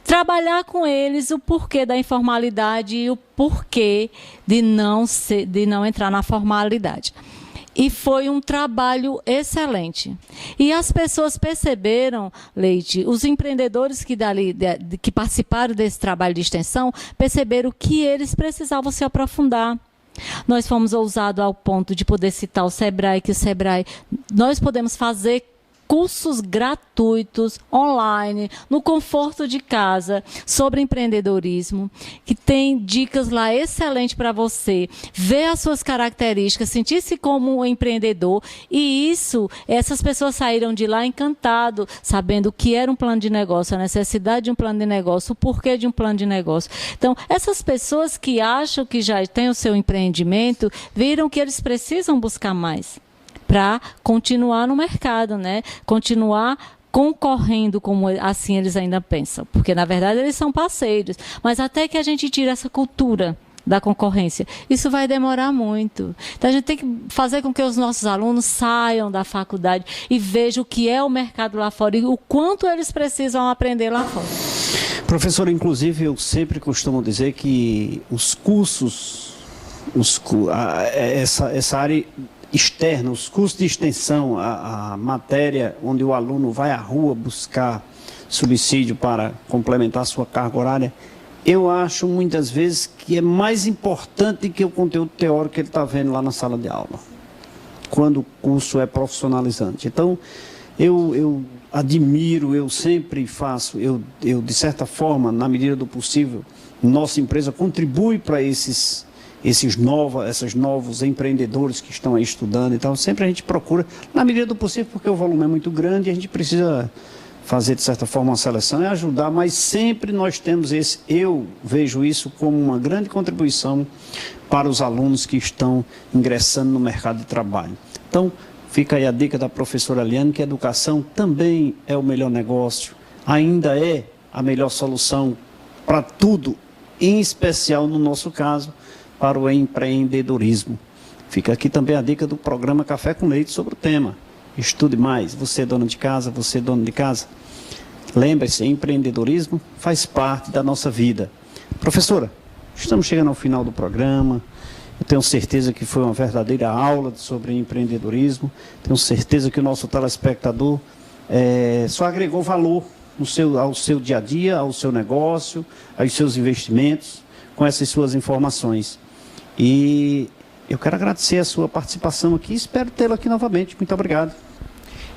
trabalhar com eles o porquê da informalidade e o porquê de não entrar na formalidade. E foi um trabalho excelente. E as pessoas perceberam, Leite, os empreendedores que participaram desse trabalho de extensão, perceberam que eles precisavam se aprofundar. Nós fomos ousados ao ponto de poder citar o Sebrae, que o Sebrae, nós podemos fazer cursos gratuitos, online, no conforto de casa, sobre empreendedorismo, que tem dicas lá excelentes para você ver as suas características, sentir-se como um empreendedor, e essas pessoas saíram de lá encantadas, sabendo o que era um plano de negócio, a necessidade de um plano de negócio, o porquê de um plano de negócio. Então, essas pessoas que acham que já têm o seu empreendimento, viram que eles precisam buscar mais para continuar no mercado, né? Continuar concorrendo como assim eles ainda pensam. Porque, na verdade, eles são parceiros. Mas até que a gente tire essa cultura da concorrência, isso vai demorar muito. Então, a gente tem que fazer com que os nossos alunos saiam da faculdade e vejam o que é o mercado lá fora e o quanto eles precisam aprender lá fora. Professor, inclusive, eu sempre costumo dizer que os cursos, essa área externa, os cursos de extensão, a matéria onde o aluno vai à rua buscar subsídio para complementar sua carga horária, eu acho muitas vezes que é mais importante que o conteúdo teórico que ele está vendo lá na sala de aula, quando o curso é profissionalizante. Então, eu admiro, eu sempre faço, eu de certa forma, na medida do possível, nossa empresa contribui para esses novos empreendedores que estão aí estudando e tal. Sempre a gente procura, na medida do possível, porque o volume é muito grande e a gente precisa fazer, de certa forma, uma seleção e ajudar, mas sempre nós temos eu vejo isso como uma grande contribuição para os alunos que estão ingressando no mercado de trabalho. Então, fica aí a dica da professora Eliane, que a educação também é o melhor negócio, ainda é a melhor solução para tudo, em especial, no nosso caso, para o empreendedorismo. Fica aqui também a dica do programa Café com Leite sobre o tema. Estude mais. Você, dona de casa, você, dono de casa. Lembre-se, empreendedorismo faz parte da nossa vida. Professora, estamos chegando ao final do programa. Eu tenho certeza que foi uma verdadeira aula sobre empreendedorismo. Tenho certeza que o nosso telespectador só agregou valor ao seu dia a dia, ao seu negócio, aos seus investimentos, com essas suas informações. E eu quero agradecer a sua participação aqui, espero tê-la aqui novamente. Muito obrigado.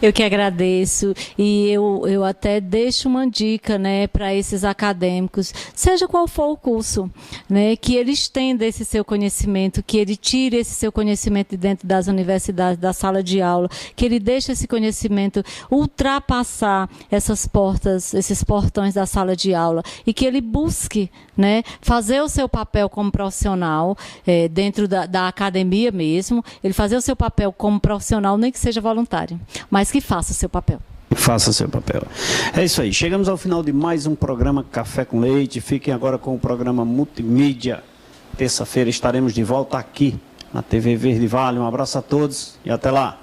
Eu que agradeço, e eu até deixo uma dica, né, para esses acadêmicos, seja qual for o curso, né, que ele estenda esse seu conhecimento, que ele tire esse seu conhecimento de dentro das universidades, da sala de aula, que ele deixe esse conhecimento ultrapassar essas portas, esses portões da sala de aula, e que ele busque, né, fazer o seu papel como profissional, dentro da academia mesmo, ele fazer o seu papel como profissional, nem que seja voluntário, mas que faça o seu papel. Faça seu papel. É isso aí. Chegamos ao final de mais um programa Café com Leite. Fiquem agora com o programa Multimídia. Terça-feira estaremos de volta aqui na TV Verde Vale. Um abraço a todos e até lá.